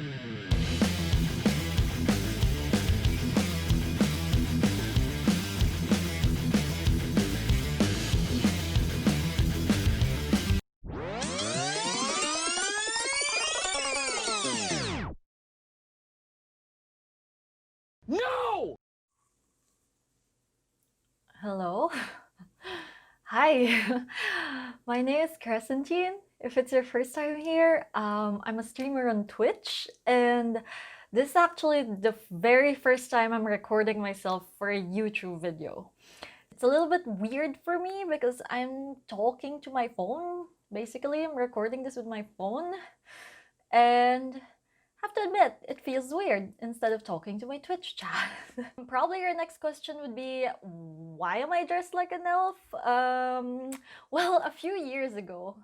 No! Hello. Hi. My name is Crescentine. If it's your first time here, I'm a streamer on Twitch, and this is actually the very first time I'm recording myself for a YouTube video. It's a little bit weird for me because I'm talking to my phone. Basically, I'm recording this with my phone, and have to admit, it feels weird instead of talking to my Twitch chat. Probably your next question would be, why am I dressed like an elf? Well, a few years ago,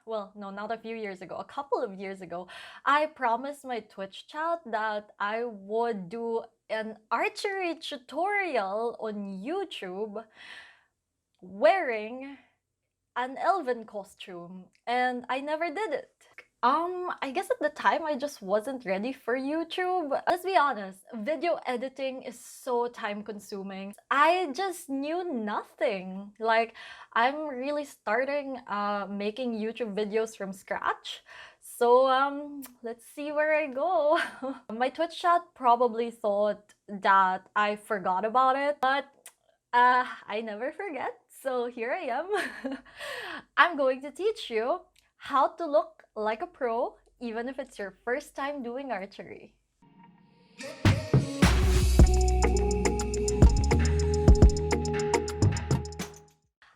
well, no, not a few years ago, a couple of years ago, I promised my Twitch chat that I would do an archery tutorial on YouTube wearing an elven costume, and I never did it. I guess at the time I just wasn't ready for YouTube. Let's be honest, video editing is so time consuming. I just knew nothing. Like, I'm really starting making YouTube videos from scratch. So let's see where I go. My Twitch chat probably thought that I forgot about it, but I never forget. So here I am. I'm going to teach you how to look like a pro, even if it's your first time doing archery.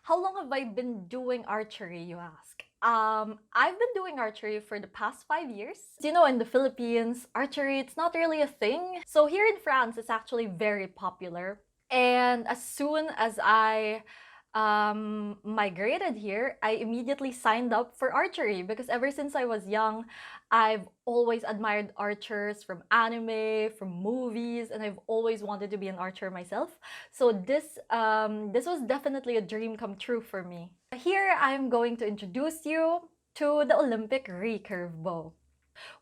How long have I been doing archery, you ask? I've been doing archery for the past 5 years. You know, in the Philippines, archery, it's not really a thing. So here in France, it's actually very popular. And as soon as I migrated here, I immediately signed up for archery because ever since I was young, I've always admired archers from anime, from movies, and I've always wanted to be an archer myself. So this was definitely a dream come true for me. Here, I'm going to introduce you to the Olympic recurve bow.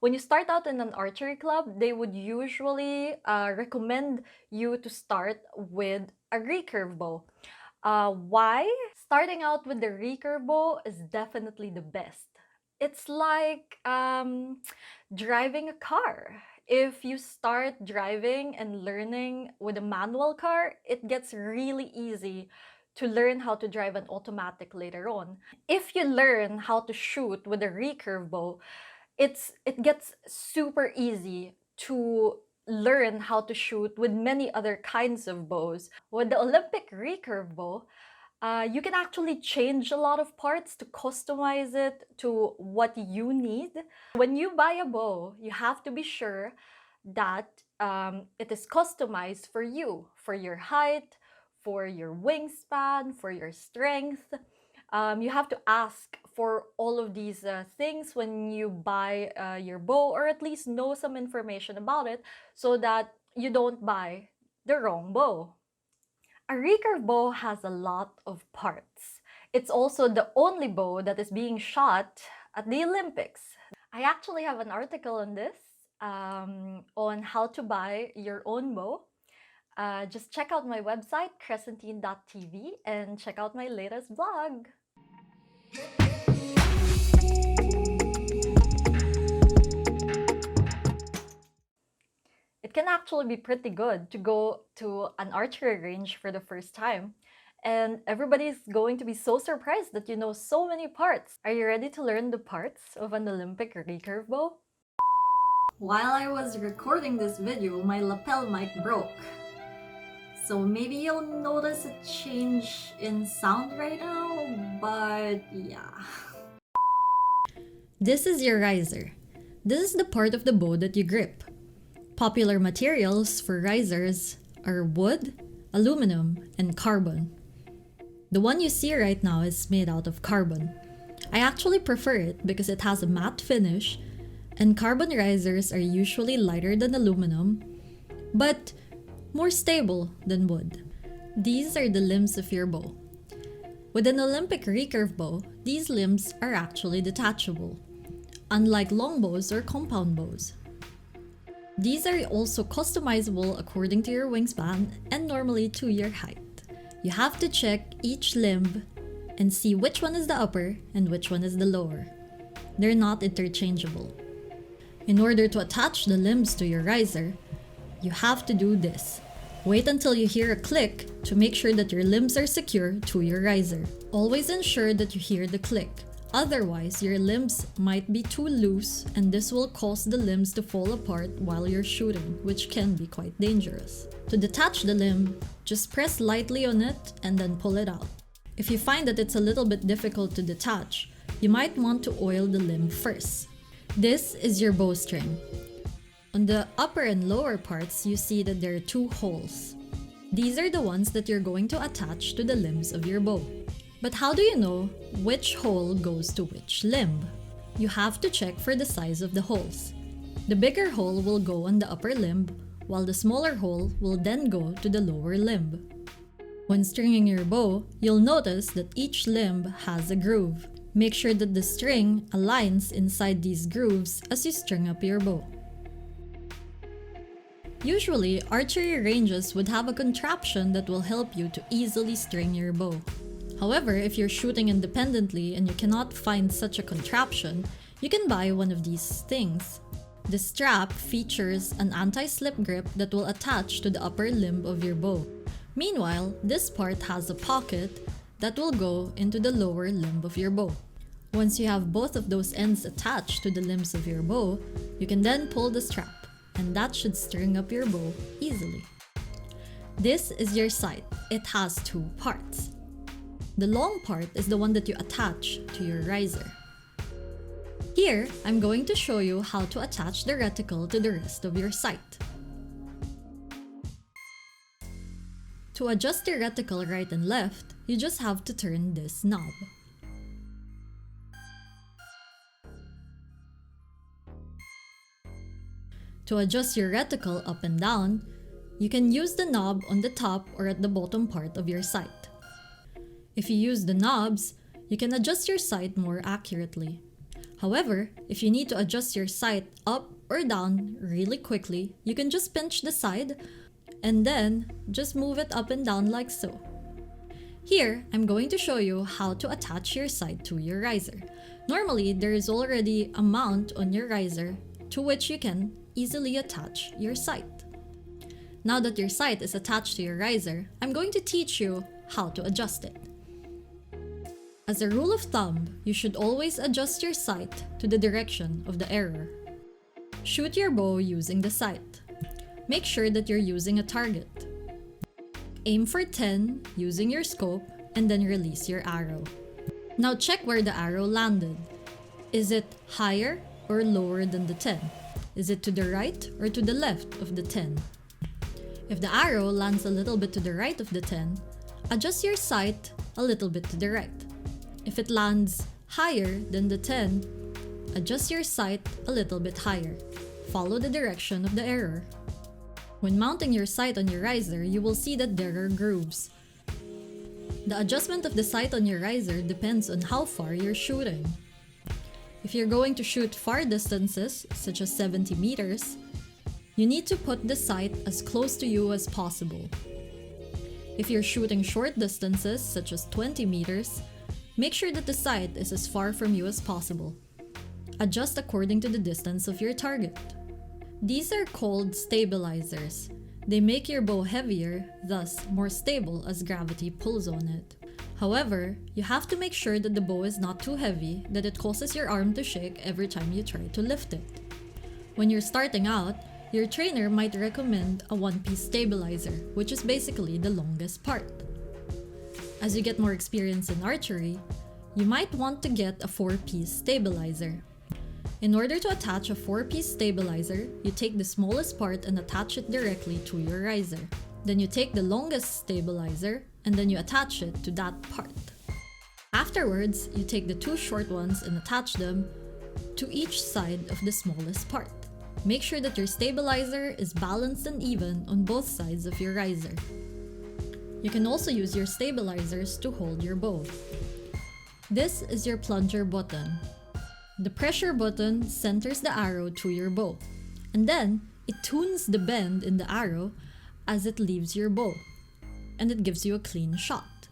When you start out in an archery club, they would usually recommend you to start with a recurve bow. Why? Starting out with the recurve bow is definitely the best. It's like driving a car. If you start driving and learning with a manual car, it gets really easy to learn how to drive an automatic later on. If you learn how to shoot with a recurve bow, it gets super easy to learn how to shoot with many other kinds of bows. With the Olympic recurve bow, you can actually change a lot of parts to customize it to what you need. When you buy a bow, you have to be sure that it is customized for you, for your height, for your wingspan, for your strength. You have to ask for all of these things when you buy your bow, or at least know some information about it so that you don't buy the wrong bow. A recurve bow has a lot of parts. It's also the only bow that is being shot at the Olympics. I actually have an article on this, on how to buy your own bow. Just check out my website, crescentine.tv, and check out my latest blog. It can actually be pretty good to go to an archery range for the first time. And everybody's going to be so surprised that you know so many parts. Are you ready to learn the parts of an Olympic recurve bow? While I was recording this video, my lapel mic broke. So maybe you'll notice a change in sound right now, but yeah. This is your riser. This is the part of the bow that you grip. Popular materials for risers are wood, aluminum, and carbon. The one you see right now is made out of carbon. I actually prefer it because it has a matte finish, and carbon risers are usually lighter than aluminum, but more stable than wood. These are the limbs of your bow. With an Olympic recurve bow, these limbs are actually detachable, unlike longbows or compound bows. These are also customizable according to your wingspan and normally to your height. You have to check each limb and see which one is the upper and which one is the lower. They're not interchangeable. In order to attach the limbs to your riser, you have to do this. Wait until you hear a click to make sure that your limbs are secure to your riser. Always ensure that you hear the click. Otherwise, your limbs might be too loose and this will cause the limbs to fall apart while you're shooting, which can be quite dangerous. To detach the limb, just press lightly on it and then pull it out. If you find that it's a little bit difficult to detach, you might want to oil the limb first. This is your bowstring. On the upper and lower parts, you see that there are two holes. These are the ones that you're going to attach to the limbs of your bow. But how do you know which hole goes to which limb? You have to check for the size of the holes. The bigger hole will go on the upper limb, while the smaller hole will then go to the lower limb. When stringing your bow, you'll notice that each limb has a groove. Make sure that the string aligns inside these grooves as you string up your bow. Usually, archery ranges would have a contraption that will help you to easily string your bow. However, if you're shooting independently and you cannot find such a contraption, you can buy one of these things. The strap features an anti-slip grip that will attach to the upper limb of your bow. Meanwhile, this part has a pocket that will go into the lower limb of your bow. Once you have both of those ends attached to the limbs of your bow, you can then pull the strap, and that should string up your bow easily. This is your sight. It has two parts. The long part is the one that you attach to your riser. Here, I'm going to show you how to attach the reticle to the rest of your sight. To adjust your reticle right and left, you just have to turn this knob. To adjust your reticle up and down, you can use the knob on the top or at the bottom part of your sight. If you use the knobs, you can adjust your sight more accurately. However, if you need to adjust your sight up or down really quickly, you can just pinch the side and then just move it up and down like so. Here, I'm going to show you how to attach your sight to your riser. Normally, there is already a mount on your riser to which you can easily attach your sight. Now that your sight is attached to your riser, I'm going to teach you how to adjust it. As a rule of thumb, you should always adjust your sight to the direction of the arrow. Shoot your bow using the sight. Make sure that you're using a target. Aim for 10 using your scope and then release your arrow. Now check where the arrow landed. Is it higher or lower than the 10? Is it to the right or to the left of the 10? If the arrow lands a little bit to the right of the 10, adjust your sight a little bit to the right. If it lands higher than the 10, adjust your sight a little bit higher. Follow the direction of the arrow. When mounting your sight on your riser, you will see that there are grooves. The adjustment of the sight on your riser depends on how far you're shooting. If you're going to shoot far distances, such as 70 meters, you need to put the sight as close to you as possible. If you're shooting short distances, such as 20 meters, make sure that the sight is as far from you as possible. Adjust according to the distance of your target. These are called stabilizers. They make your bow heavier, thus more stable as gravity pulls on it. However, you have to make sure that the bow is not too heavy that it causes your arm to shake every time you try to lift it. When you're starting out, your trainer might recommend a one-piece stabilizer, which is basically the longest part. As you get more experience in archery, you might want to get a 4-piece stabilizer. In order to attach a 4-piece stabilizer, you take the smallest part and attach it directly to your riser. Then you take the longest stabilizer and then you attach it to that part. Afterwards, you take the 2 short ones and attach them to each side of the smallest part. Make sure that your stabilizer is balanced and even on both sides of your riser. You can also use your stabilizers to hold your bow. This is your plunger button. The pressure button centers the arrow to your bow. And then, It tunes the bend in the arrow as it leaves your bow, and it gives you a clean shot.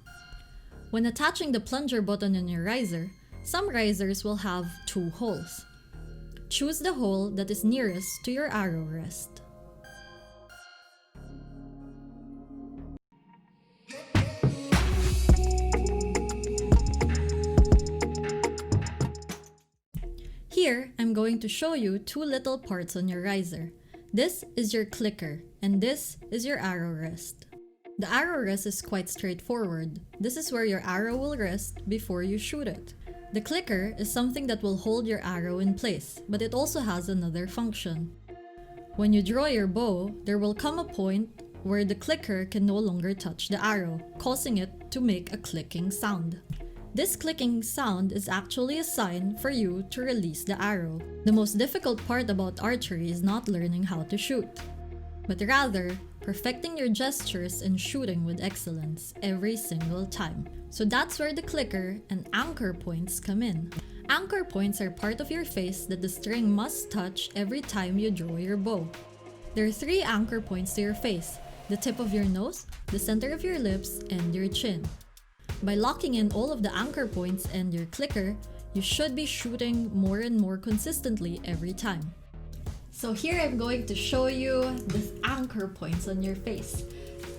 When attaching the plunger button on your riser, some risers will have 2 holes. Choose the hole that is nearest to your arrow rest. Here, I'm going to show you 2 little parts on your riser. This is your clicker, and this is your arrow rest. The arrow rest is quite straightforward. This is where your arrow will rest before you shoot it. The clicker is something that will hold your arrow in place, but it also has another function. When you draw your bow, there will come a point where the clicker can no longer touch the arrow, causing it to make a clicking sound. This clicking sound is actually a sign for you to release the arrow. The most difficult part about archery is not learning how to shoot, but rather perfecting your gestures and shooting with excellence every single time. So that's where the clicker and anchor points come in. Anchor points are part of your face that the string must touch every time you draw your bow. There are 3 anchor points to your face: the tip of your nose, the center of your lips, and your chin. By locking in all of the anchor points and your clicker, you should be shooting more and more consistently every time. So here I'm going to show you the anchor points on your face.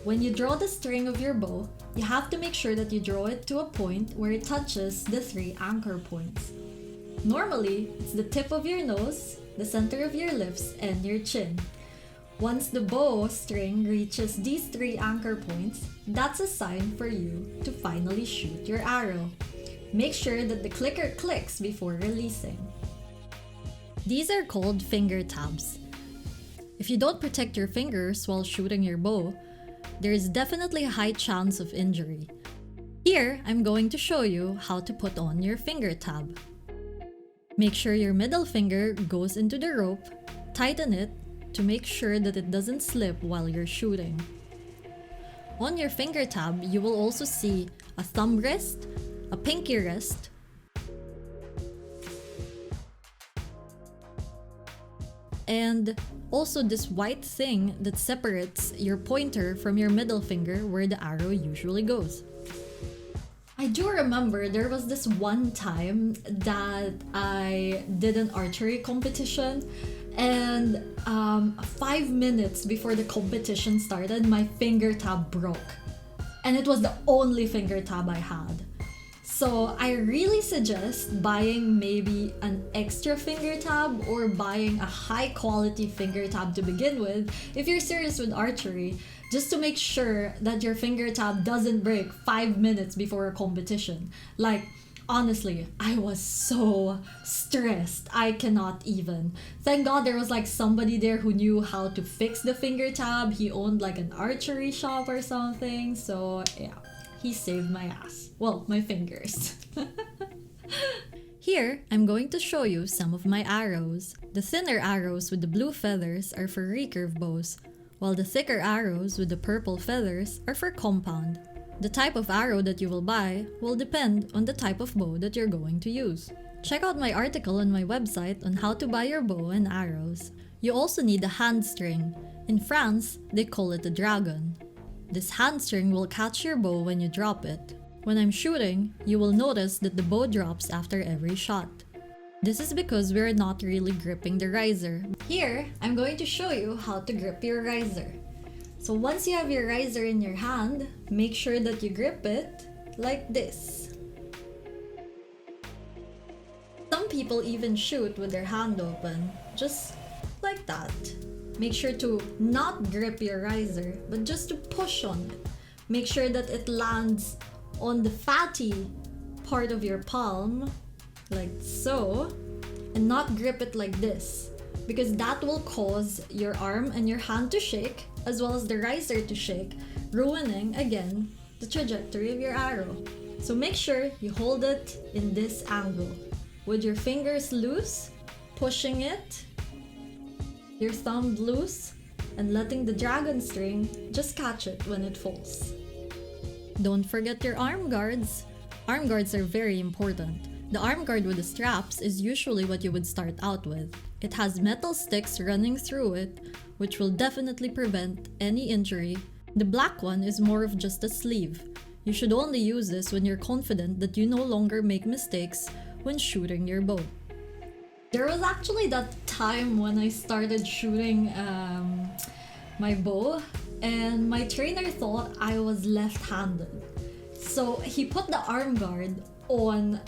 When you draw the string of your bow, you have to make sure that you draw it to a point where it touches the 3 anchor points. Normally, it's the tip of your nose, the center of your lips, and your chin. Once the bow string reaches these 3 anchor points, that's a sign for you to finally shoot your arrow. Make sure that the clicker clicks before releasing. These are called finger tabs. If you don't protect your fingers while shooting your bow, there is definitely a high chance of injury. Here, I'm going to show you how to put on your finger tab. Make sure your middle finger goes into the rope, tighten it to make sure that it doesn't slip while you're shooting. On your finger tab, you will also see a thumb wrist, a pinky wrist, and also this white thing that separates your pointer from your middle finger where the arrow usually goes. I do remember there was this one time that I did an archery competition, and 5 minutes before the competition started, my finger tab broke. And it was the only finger tab I had. So I really suggest buying maybe an extra finger tab or buying a high quality finger tab to begin with if you're serious with archery, just to make sure that your finger tab doesn't break 5 minutes before a competition. Like, honestly, I was so stressed. I cannot even. Thank God there was like somebody there who knew how to fix the finger tab. He owned like an archery shop or something. So yeah, he saved my ass. Well, my fingers. Here, I'm going to show you some of my arrows. The thinner arrows with the blue feathers are for recurve bows, while the thicker arrows with the purple feathers are for compound. The type of arrow that you will buy will depend on the type of bow that you're going to use. Check out my article on my website on how to buy your bow and arrows. You also need a hand string. In France, they call it a dragon. This hand string will catch your bow when you drop it. When I'm shooting, you will notice that the bow drops after every shot. This is because we're not really gripping the riser. Here, I'm going to show you how to grip your riser. So once you have your riser in your hand, make sure that you grip it like this. Some people even shoot with their hand open, just like that. Make sure to not grip your riser, but just to push on it. Make sure that it lands on the fatty part of your palm, like so, and not grip it like this, because that will cause your arm and your hand to shake, as well as the riser to shake, ruining, again, the trajectory of your arrow. So make sure you hold it in this angle, with your fingers loose, pushing it, your thumb loose, and letting the dragon string just catch it when it falls. Don't forget your arm guards. Arm guards are very important. The arm guard with the straps is usually what you would start out with. It has metal sticks running through it, which will definitely prevent any injury. The black one is more of just a sleeve. You should only use this when you're confident that you no longer make mistakes when shooting your bow. There was actually that time when I started shooting my bow, and my trainer thought I was left-handed. So he put the arm guard on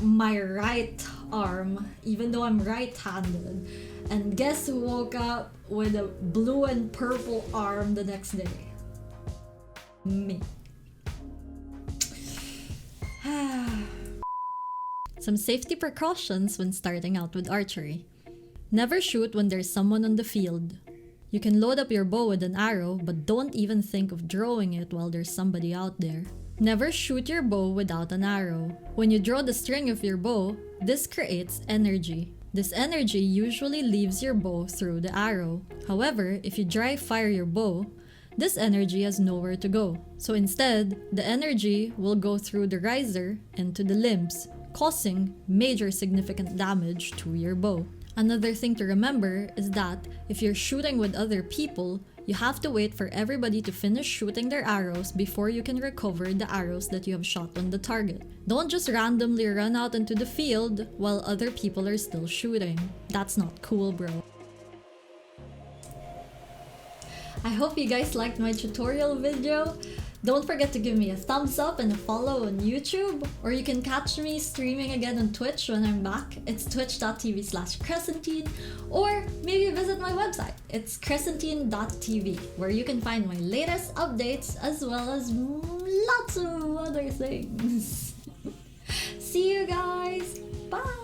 my right arm, even though I'm right-handed. And guess who woke up with a blue and purple arm the next day? Me. Some safety precautions when starting out with archery. Never shoot when there's someone on the field. You can load up your bow with an arrow, but don't even think of drawing it while there's somebody out there. Never shoot your bow without an arrow. When you draw the string of your bow, this creates energy. This energy usually leaves your bow through the arrow. However, if you dry fire your bow, this energy has nowhere to go. So instead, the energy will go through the riser and to the limbs, causing major significant damage to your bow. Another thing to remember is that if you're shooting with other people, you have to wait for everybody to finish shooting their arrows before you can recover the arrows that you have shot on the target. Don't just randomly run out into the field while other people are still shooting. That's not cool, bro. I hope you guys liked my tutorial video. Don't forget to give me a thumbs up and a follow on YouTube, or you can catch me streaming again on Twitch when I'm back. It's twitch.tv/Crescentine, or maybe visit my website. It's crescentine.tv, where you can find my latest updates as well as lots of other things. See you guys! Bye!